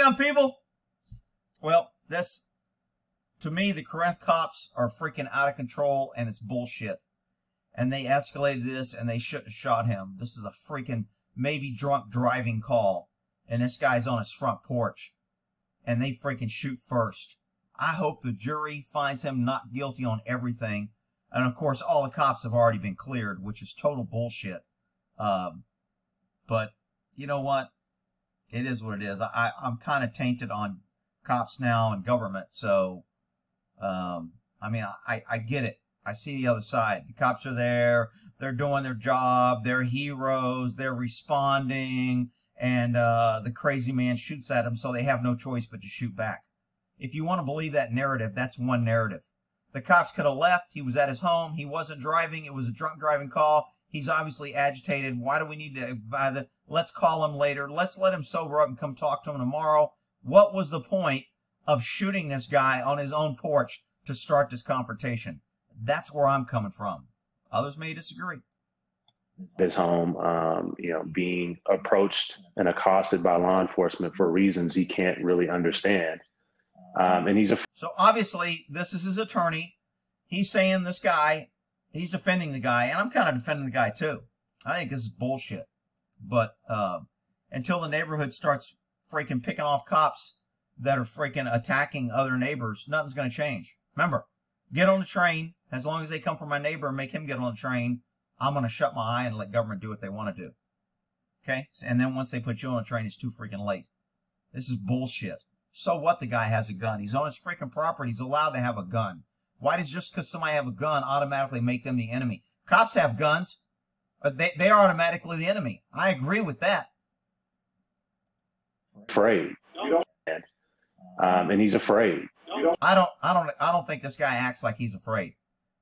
down, people. Well, that's, to me, the Corinth cops are freaking out of control, and it's bullshit. And they escalated this, and they shouldn't have shot him. This is a freaking maybe drunk driving call, and this guy's on his front porch, and they freaking shoot first. I hope the jury finds him not guilty on everything. And, of course, all the cops have already been cleared, which is total bullshit. But you know what? It is what it is. I'm kind of tainted on cops now and government. So, I mean, I get it. I see the other side. The cops are there. They're doing their job. They're heroes. They're responding. And the crazy man shoots at them, so they have no choice but to shoot back. If you want to believe that narrative, that's one narrative. The cops could have left. He was at his home. He wasn't driving. It was a drunk driving call. He's obviously agitated. Why do we need to... Let's call him later. Let's let him sober up and come talk to him tomorrow. What was the point of shooting this guy on his own porch to start this confrontation? That's where I'm coming from. Others may disagree. His home, you know, being approached and accosted by law enforcement for reasons he can't really understand. And he's So obviously, this is his attorney. He's saying this guy, he's defending the guy, and I'm kind of defending the guy too. I think this is bullshit. But until the neighborhood starts freaking picking off cops that are freaking attacking other neighbors, nothing's going to change. Remember, get on the train. As long as they come for my neighbor and make him get on the train, I'm going to shut my eye and let government do what they want to do. Okay? And then once they put you on the train, it's too freaking late. This is bullshit. So what, the guy has a gun? He's on his freaking property. He's allowed to have a gun. Why does just because somebody have a gun automatically make them the enemy? Cops have guns. They are automatically the enemy. I agree with that. Afraid. And he's afraid. I don't think this guy acts like he's afraid.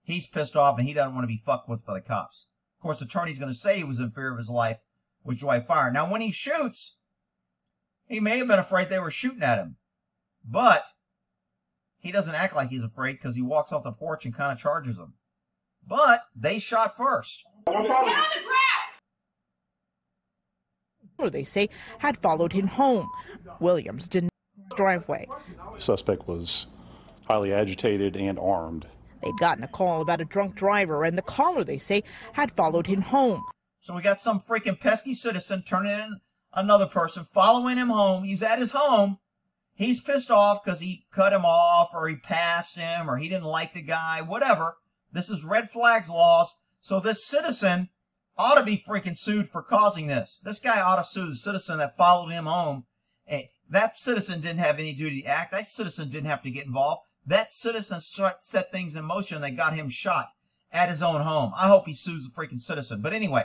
He's pissed off and he doesn't want to be fucked with by the cops. Of course, the attorney's going to say he was in fear of his life, which is why he fired. Now, when he shoots, he may have been afraid they were shooting at him. But he doesn't act like he's afraid because he walks off the porch and kind of charges them. But they shot first. Or they say had followed him home. Williams denied the driveway. The suspect was highly agitated and armed. They'd gotten a call about a drunk driver, and the caller, they say, had followed him home. So we got some freaking pesky citizen turning in another person, following him home. He's at his home. He's pissed off because he cut him off, or he passed him, or he didn't like the guy, whatever. This is red flags laws. So this citizen ought to be freaking sued for causing this. This guy ought to sue the citizen that followed him home. That citizen didn't have any duty to act. That citizen didn't have to get involved. That citizen set things in motion that got him shot at his own home. I hope he sues the freaking citizen. But anyway,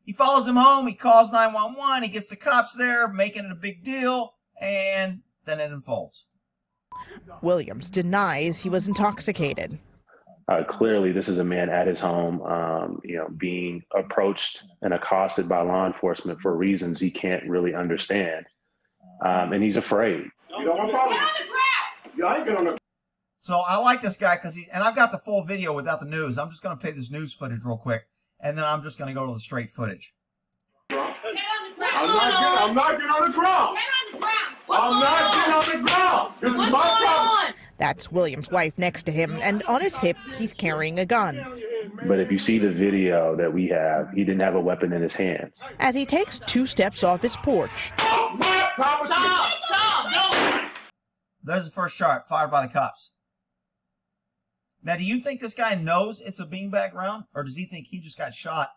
he follows him home. He calls 911. He gets the cops there, making it a big deal. And then it unfolds. Williams denies he was intoxicated. Clearly, this is a man at his home, you know, being approached and accosted by law enforcement for reasons he can't really understand. And he's afraid. So I like this guy because and I've got the full video without the news. I'm just going to play this news footage real quick, and then I'm just going to go to the straight footage. I'm not getting on the ground. I'm not getting on the ground. This is my problem. That's Williams' wife next to him, and on his hip, he's carrying a gun. But if you see the video that we have, he didn't have a weapon in his hands. As he takes 2 steps off his porch. There's the first shot fired by the cops. Now, do you think this guy knows it's a beanbag round? Or does he think he just got shot,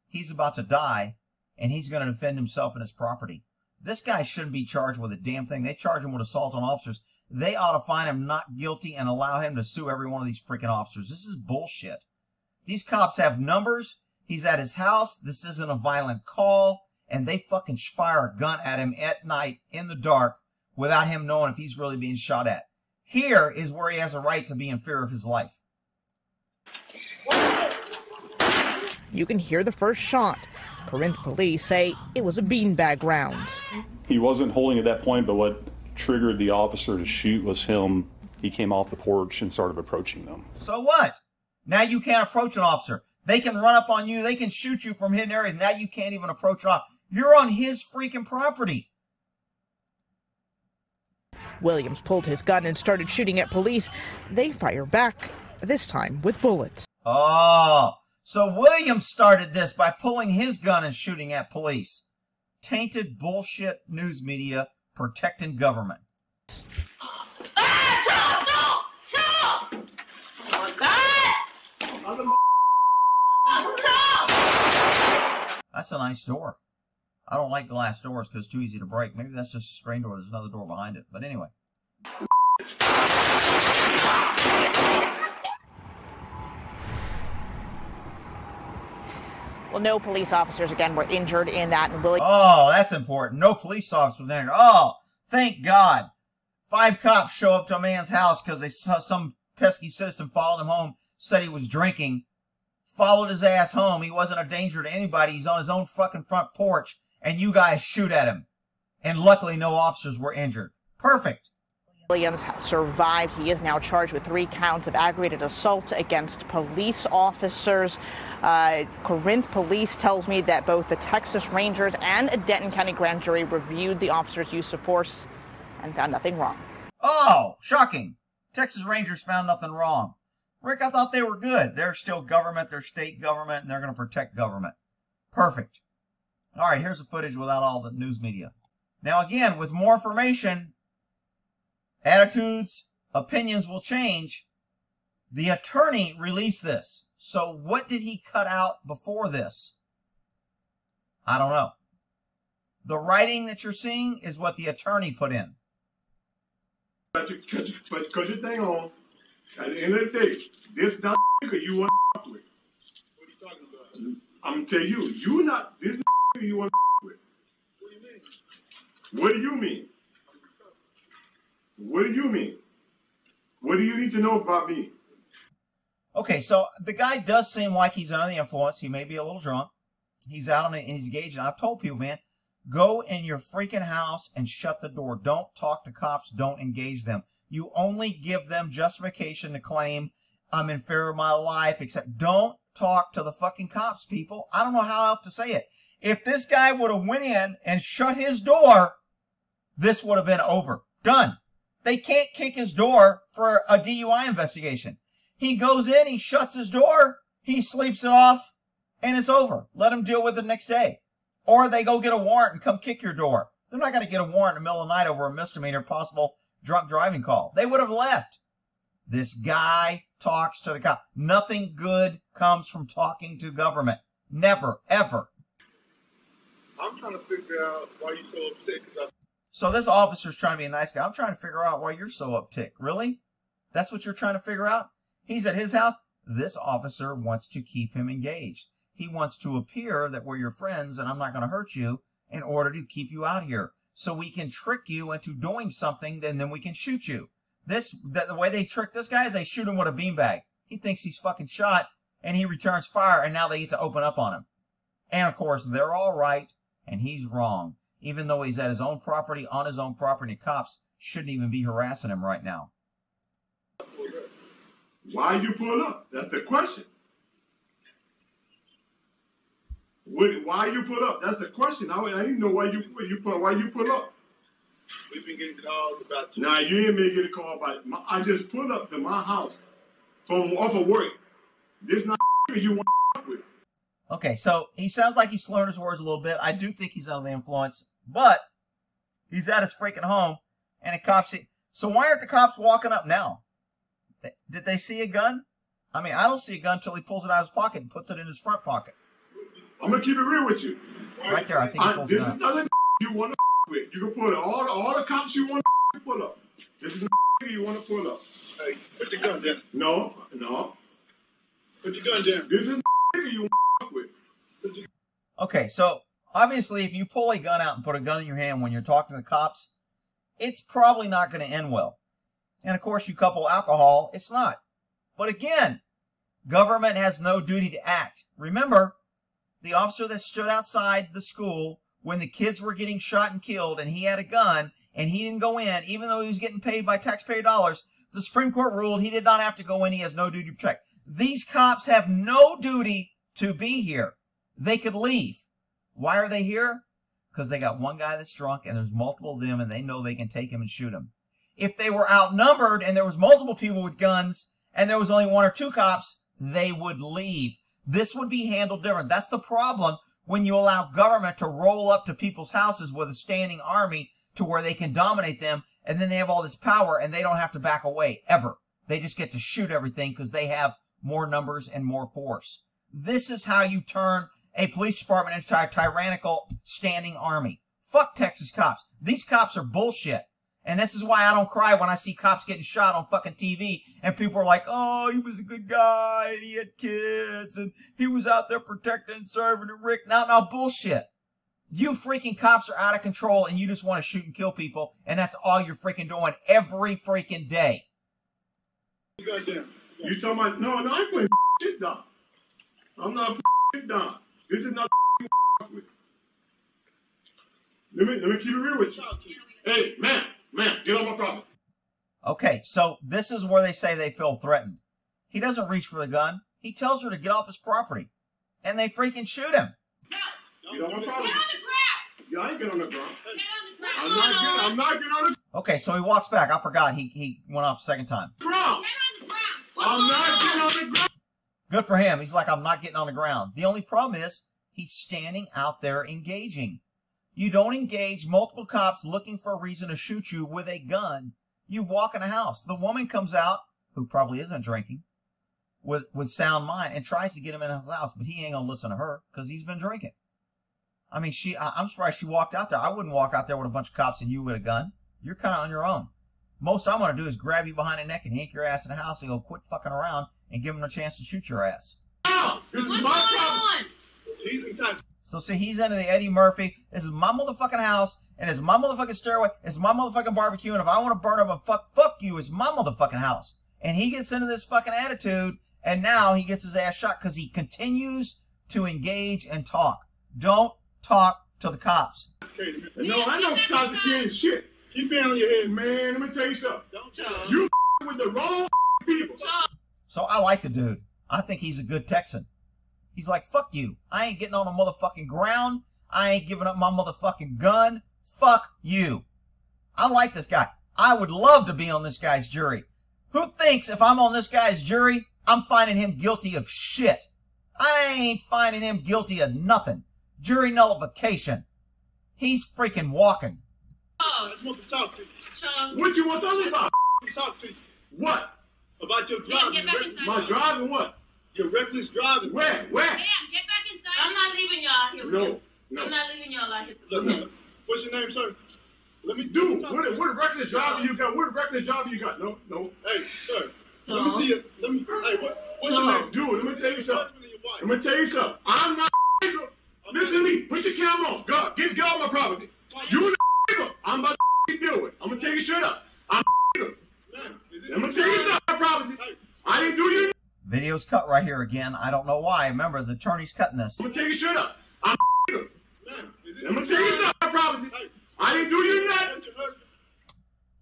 he's about to die, and he's going to defend himself and his property? This guy shouldn't be charged with a damn thing. They charge him with assault on officers. They ought to find him not guilty and allow him to sue every one of these freaking officers. This is bullshit. These cops have numbers. He's at his house. This isn't a violent call. And they fucking fire a gun at him at night in the dark without him knowing if he's really being shot at. Here is where he has a right to be in fear of his life. You can hear the first shot. Corinth police say it was a beanbag round. He wasn't holding at that point, but what triggered the officer to shoot was him. He came off the porch and started approaching them. So what? Now you can't approach an officer. They can run up on you. They can shoot you from hidden areas. Now you can't even approach an officer. You're on his freaking property. Williams pulled his gun and started shooting at police. They fire back, this time with bullets. Oh, so Williams started this by pulling his gun and shooting at police. Tainted bullshit news media protecting government. That's a nice door. I don't like glass doors because it's too easy to break. Maybe that's just a screen door. There's another door behind it. But anyway. Well, no police officers, again, were injured in that. Oh, that's important. No police officers were injured. Oh, thank God. 5 cops show up to a man's house because they saw some pesky citizen followed him home, said he was drinking, followed his ass home. He wasn't a danger to anybody. He's on his own fucking front porch, and you guys shoot at him. And luckily, no officers were injured. Perfect. Williams survived. He is now charged with 3 counts of aggravated assault against police officers. Corinth Police tells me that both the Texas Rangers and a Denton County grand jury reviewed the officer's use of force and found nothing wrong. Oh, shocking. Texas Rangers found nothing wrong. Rick, I thought they were good. They're still government. They're state government, and they're going to protect government. Perfect. All right, here's the footage without all the news media. Now, again, with more information, attitudes, opinions will change. The attorney released this. So what did he cut out before this? I don't know. The writing that you're seeing is what the attorney put in. But your thing on, at the end of the day, this not nigga you want to with. What are you talking about? I'm going to tell you, you not this nigga you want to with. What do you mean? What do you mean? What do you mean? What do you need to know about me? Okay, so the guy does seem like he's under the influence. He may be a little drunk. He's out on it and he's engaged. And I've told people, man, go in your freaking house and shut the door. Don't talk to cops. Don't engage them. You only give them justification to claim I'm in fear of my life, except don't talk to the fucking cops, people. I don't know how else to say it. If this guy would have went in and shut his door, this would have been over. Done. They can't kick his door for a DUI investigation. He goes in, he shuts his door, he sleeps it off, and it's over. Let him deal with it next day. Or they go get a warrant and come kick your door. They're not going to get a warrant in the middle of the night over a misdemeanor, possible drunk driving call. They would have left. This guy talks to the cop. Nothing good comes from talking to government. Never, ever. I'm trying to figure out why you're so upset. So this officer's trying to be a nice guy. I'm trying to figure out why you're so uptight. Really? That's what you're trying to figure out? He's at his house. This officer wants to keep him engaged. He wants to appear that we're your friends and I'm not going to hurt you in order to keep you out here. So we can trick you into doing something, then we can shoot you. The way they trick this guy is they shoot him with a beanbag. He thinks he's fucking shot and he returns fire and now they get to open up on him. And of course, they're all right and he's wrong. Even though he's at his own property, on his own property, cops shouldn't even be harassing him right now. Why you pull up? That's the question. Why you pull up? That's the question. I didn't know why you pull up. We've been getting calls about you. Nah, you ain't been getting a call about it. I just pulled up to my house from off of work. This not you want with. Okay, so he sounds like he's slurring his words a little bit. I do think he's under the influence, but he's at his freaking home, and the cops see. So why aren't the cops walking up now? Did they see a gun? I mean, I don't see a gun until he pulls it out of his pocket and puts it in his front pocket. I'm going to keep it real with you. Right there, I think he pulls it out. This is another you want to with. You can pull it. All the cops you want to pull up. This is you want to pull up. Hey, put your gun down. No. Put your gun down. This is you want to with. Okay, so obviously if you pull a gun out and put a gun in your hand when you're talking to the cops, it's probably not going to end well. And of course, you couple alcohol, it's not. But again, government has no duty to act. Remember, the officer that stood outside the school when the kids were getting shot and killed and he had a gun and he didn't go in, even though he was getting paid by taxpayer dollars, the Supreme Court ruled he did not have to go in. He has no duty to protect. These cops have no duty to be here. They could leave. Why are they here? Because they got one guy that's drunk and there's multiple of them and they know they can take him and shoot him. If they were outnumbered and there was multiple people with guns and there was only 1 or 2 cops, they would leave. This would be handled different. That's the problem when you allow government to roll up to people's houses with a standing army to where they can dominate them, and then they have all this power and they don't have to back away ever. They just get to shoot everything because they have more numbers and more force. This is how you turn a police department into a tyrannical standing army. Fuck Texas cops. These cops are bullshit. And this is why I don't cry when I see cops getting shot on fucking TV and people are like, oh, he was a good guy and he had kids and he was out there protecting and serving and Rick. No, bullshit. You freaking cops are out of control and you just want to shoot and kill people, and that's all you're freaking doing every freaking day. Goddamn. You talking about, no, I ain't putting shit down. I'm not putting shit down. This is not with. Let me keep it real with you. Hey, man, get on my property. Okay, so this is where they say they feel threatened. He doesn't reach for the gun. He tells her to get off his property. And they freaking shoot him. Get on my property. Get on the ground. Yeah, I ain't get on the ground. Get on the ground. I'm not getting on the Okay, so he walks back. I forgot. He went off a second time. ground. I'm not getting on the ground. Good for him. He's like, I'm not getting on the ground. The only problem is he's standing out there engaging. You don't engage multiple cops looking for a reason to shoot you with a gun. You walk in a house. The woman comes out, who probably isn't drinking, with sound mind, and tries to get him in his house, but he ain't gonna listen to her because he's been drinking. I mean, I'm surprised she walked out there. I wouldn't walk out there with a bunch of cops and you with a gun. You're kind of on your own. Most I'm going to do is grab you behind the neck and yank your ass in the house and go quit fucking around and give him a chance to shoot your ass. This is my problem. He's in touch. So see, he's into the Eddie Murphy. This is my motherfucking house, and it's my motherfucking stairway. It's my motherfucking barbecue, and if I want to burn up a fuck you, it's my motherfucking house. And he gets into this fucking attitude, and now he gets his ass shot because he continues to engage and talk. Don't talk to the cops. No, I know cops are carrying shit. Keep it on your head, man. Let me tell you something. Don't you with the wrong people. So I like the dude. I think he's a good Texan. He's like, fuck you. I ain't getting on the motherfucking ground. I ain't giving up my motherfucking gun. Fuck you. I like this guy. I would love to be on this guy's jury. Who thinks if I'm on this guy's jury, I'm finding him guilty of shit? I ain't finding him guilty of nothing. Jury nullification. He's freaking walking. I just want to talk to you. What you want to talk to me about? I talk to you. What? About your driving. My driving what? Your reckless driving. Where? Damn, get back inside. I'm not leaving y'all here. No. I'm not leaving y'all out here. Look. What's your name, sir? Let me do. What reckless driving you got? What reckless driving you got? No. Hey, sir. Let me see it. Hey, what's your name? Dude, let me tell you something. I'm not. Listen to me. Put your camera on. Go. Get off my property. You the I'm about to deal with. I'm gonna tell you straight up. I'm gonna tell you something. My property. I didn't do you. Video's cut right here again. I don't know why. Remember, the attorney's cutting this. I'm gonna tell you straight up. I'm gonna tell you something. My property. I didn't do you nothing.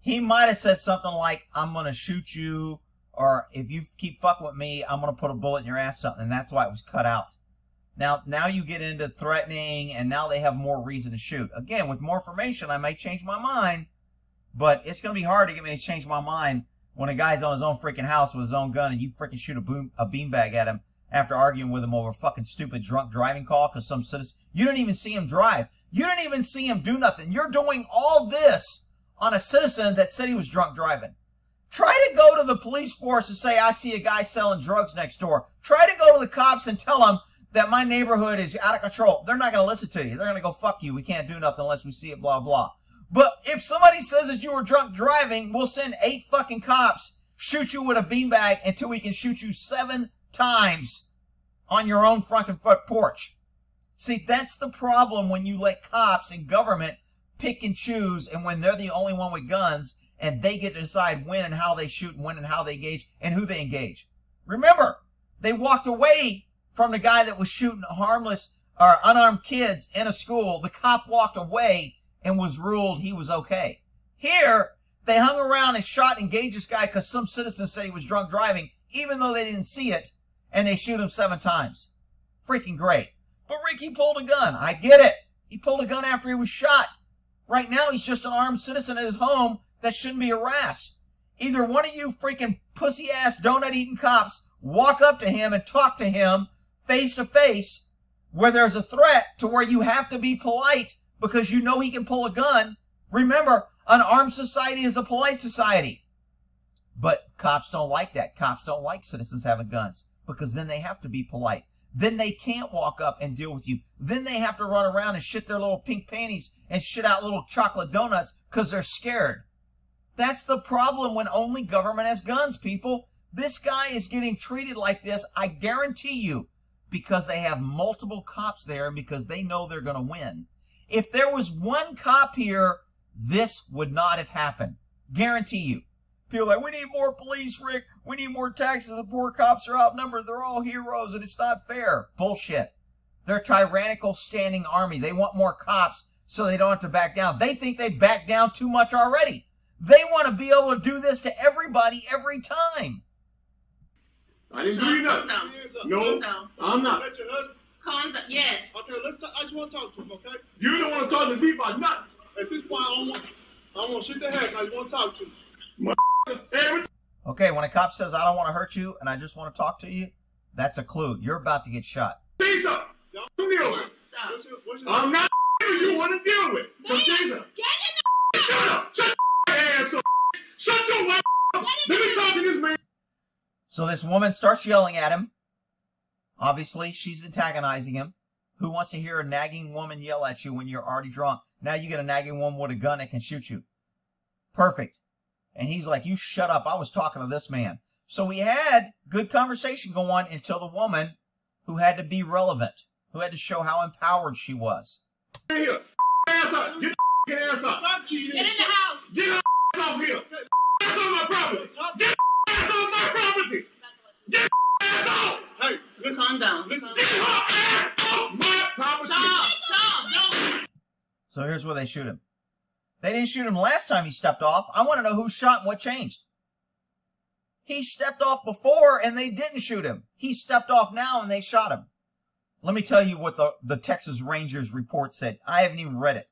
He might have said something like, I'm gonna shoot you, or if you keep fucking with me, I'm gonna put a bullet in your ass, something. And that's why it was cut out. Now you get into threatening, and now they have more reason to shoot. Again, with more information, I may change my mind, but it's going to be hard to get me to change my mind when a guy's on his own freaking house with his own gun and you freaking shoot a beanbag at him after arguing with him over a fucking stupid drunk driving call because some citizen... You didn't even see him drive. You didn't even see him do nothing. You're doing all this on a citizen that said he was drunk driving. Try to go to the police force and say, I see a guy selling drugs next door. Try to go to the cops and tell them that my neighborhood is out of control. They're not going to listen to you. They're going to go, fuck you. We can't do nothing unless we see it, blah, blah. But if somebody says that you were drunk driving, we'll send 8 fucking cops, shoot you with a beanbag until we can shoot you 7 times on your own front porch. See, that's the problem when you let cops and government pick and choose, and when they're the only one with guns, and they get to decide when and how they shoot and when and how they engage and who they engage. Remember, they walked away from the guy that was shooting harmless or unarmed kids in a school. The cop walked away and was ruled he was okay. Here, they hung around and shot and engaged this guy because some citizen said he was drunk driving, even though they didn't see it, and they shoot him 7 times. Freaking great. But Ricky pulled a gun. I get it. He pulled a gun after he was shot. Right now, he's just an armed citizen at his home that shouldn't be harassed. Either one of you freaking pussy-ass donut-eating cops walk up to him and talk to him face to face where there's a threat to where you have to be polite because you know he can pull a gun. Remember, an armed society is a polite society. But cops don't like that. Cops don't like citizens having guns because then they have to be polite. Then they can't walk up and deal with you. Then they have to run around and shit their little pink panties and shit out little chocolate donuts because they're scared. That's the problem when only government has guns, people. This guy is getting treated like this, I guarantee you, because they have multiple cops there and because they know they're going to win. If there was one cop here, this would not have happened. Guarantee you. People are like, we need more police, Rick. We need more taxes. The poor cops are outnumbered. They're all heroes and it's not fair. Bullshit. They're a tyrannical standing army. They want more cops so they don't have to back down. They think they backed down too much already. They want to be able to do this to everybody every time. I didn't do you nothing. No, I'm not. Calm down. Yes. Okay, let's talk. I just want to talk to him, okay? You don't want to talk to me about nothing. At this point, I don't want shit to happen. I just want to talk to him. Okay, when a cop says, I don't want to hurt you and I just want to talk to you, that's a clue. You're about to get shot. Jason, deal with it. I'm not you want to deal with. So Jason, shut up. Shut your ass up. Shut your ass up. Let me talk to this man. So this woman starts yelling at him. Obviously, she's antagonizing him. Who wants to hear a nagging woman yell at you when you're already drunk? Now you get a nagging woman with a gun that can shoot you. Perfect. And he's like, you shut up. I was talking to this man. So we had good conversation go on until the woman who had to be relevant, who had to show how empowered she was. Get here. Ass up. Get your ass up. Get in the house. Get your ass off here. Ass on my property. Get your ass off my property. Get your ass off. Hey, listen. Calm down. Listen. Get your ass off my property. Tom, no. So here's where they shoot him. They didn't shoot him last time he stepped off. I want to know who shot and what changed. He stepped off before and they didn't shoot him. He stepped off now and they shot him. Let me tell you what the Texas Rangers report said. I haven't even read it.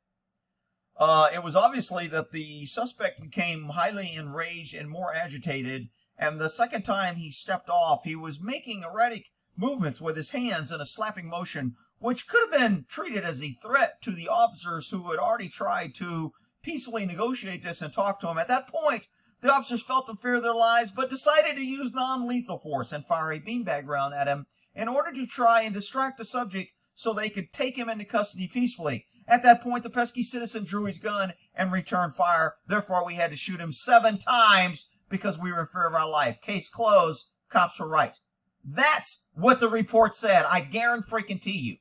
It was obviously that the suspect became highly enraged and more agitated. And the second time he stepped off, he was making erratic movements with his hands in a slapping motion, which could have been treated as a threat to the officers who had already tried to peacefully negotiate this and talk to him. At that point, the officers felt the fear of their lives, but decided to use non-lethal force and fire a beanbag round at him in order to try and distract the subject so they could take him into custody peacefully. At that point, the pesky citizen drew his gun and returned fire. Therefore, we had to shoot him 7 times because we were in fear of our life. Case closed. Cops were right. That's what the report said. I guarantee you.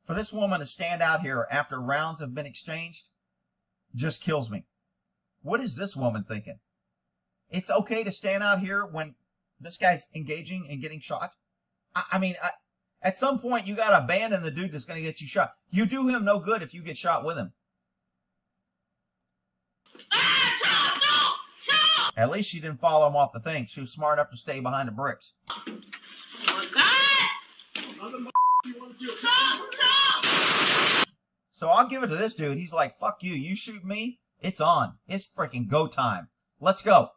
For this woman to stand out here after rounds have been exchanged just kills me. What is this woman thinking? It's okay to stand out here when this guy's engaging and getting shot? I mean, at some point, you got to abandon the dude that's going to get you shot. You do him no good if you get shot with him. At least she didn't follow him off the thing. She was smart enough to stay behind the bricks. So I'll give it to this dude. He's like, fuck you. You shoot me, it's on. It's freaking go time. Let's go.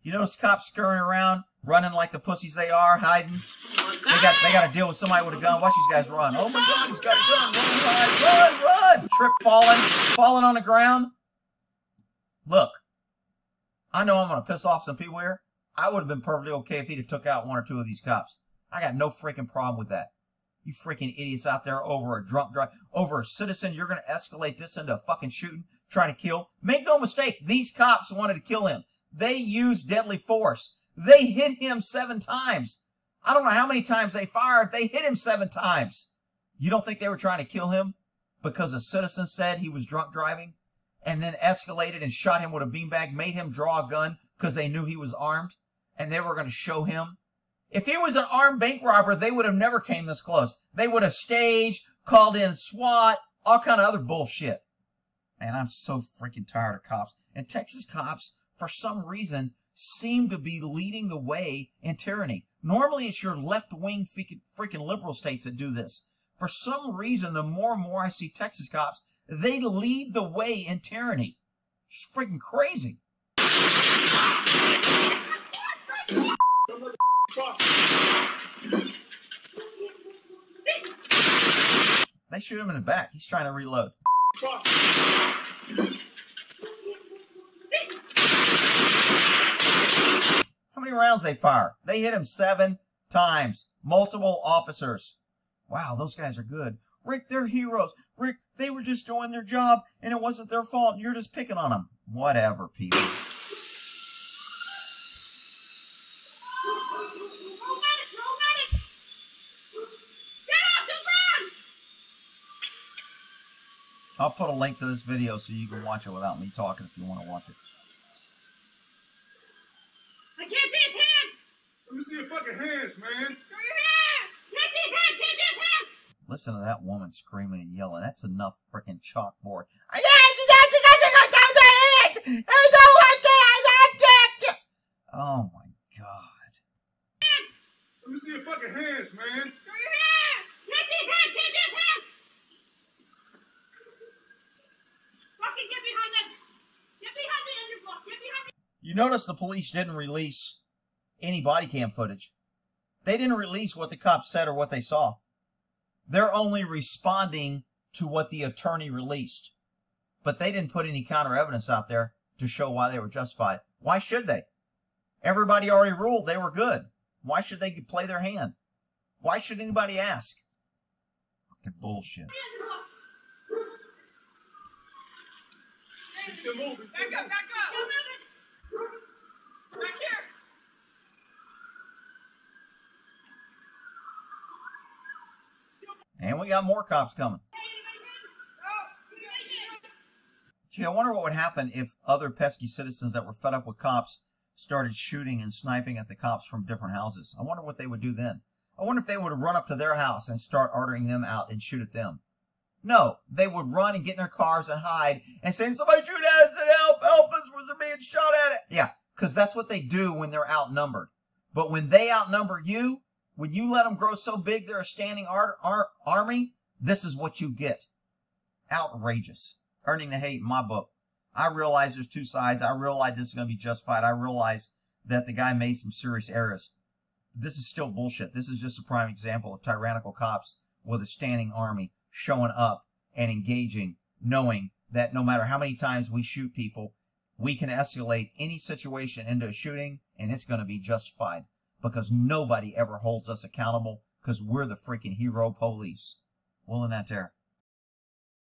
You notice cops scurrying around, running like the pussies they are, hiding. They got to deal with somebody with a gun. Watch these guys run. Oh my God, he's got a gun. Run. Trip falling on the ground. Look, I know I'm going to piss off some people here. I would have been perfectly okay if he'd have took out 1 or 2 of these cops. I got no freaking problem with that. You freaking idiots out there over a drunk drive, over a citizen, you're going to escalate this into a fucking shooting, trying to kill. Make no mistake, these cops wanted to kill him. They used deadly force. They hit him 7 times. I don't know how many times they fired. They hit him 7 times. You don't think they were trying to kill him because a citizen said he was drunk driving and then escalated and shot him with a beanbag, made him draw a gun because they knew he was armed and they were going to show him? If he was an armed bank robber, they would have never came this close. They would have staged, called in SWAT, all kind of other bullshit. And I'm so freaking tired of cops. And Texas cops, for some reason, seem to be leading the way in tyranny. Normally, it's your left-wing freaking liberal states that do this. For some reason, the more and more I see Texas cops, they lead the way in tyranny. It's freaking crazy. They shoot him in the back. He's trying to reload. How many rounds they fire? They hit him 7 times. Multiple officers. Wow, those guys are good. Rick, they're heroes. Rick, they were just doing their job, and it wasn't their fault, and you're just picking on them. Whatever, people. I'll put a link to this video so you can watch it without me talking if you want to watch it. I can't see his hands! Let me see your fucking hands, man. Show your hands! Can't see his hands! Can't see his hands! Listen to that woman screaming and yelling. That's enough freaking chalkboard. Oh my God. Let me see your fucking hands, man. Show your hands! Can't see his hands! Can't see his hands! Fucking get behind that! Get behind the engine block! Get behind the... You notice the police didn't release any body cam footage. They didn't release what the cops said or what they saw. They're only responding to what the attorney released. But they didn't put any counter evidence out there to show why they were justified. Why should they? Everybody already ruled they were good. Why should they play their hand? Why should anybody ask? Fucking bullshit. Keep moving. Back up! Back up! Back here! And we got more cops coming. Gee, I wonder what would happen if other pesky citizens that were fed up with cops started shooting and sniping at the cops from different houses. I wonder what they would do then. I wonder if they would run up to their house and start ordering them out and shoot at them. No, they would run and get in their cars and hide and say, somebody shoot at us and help us, we're being shot at it. Yeah, because that's what they do when they're outnumbered. But when they outnumber you, when you let them grow so big they're a standing army, this is what you get. Outrageous. Earning the hate in my book. I realize there's two sides. I realize this is going to be justified. I realize that the guy made some serious errors. This is still bullshit. This is just a prime example of tyrannical cops with a standing army showing up and engaging, knowing that no matter how many times we shoot people, we can escalate any situation into a shooting and it's going to be justified because nobody ever holds us accountable because we're the freaking hero police. Well, in that there.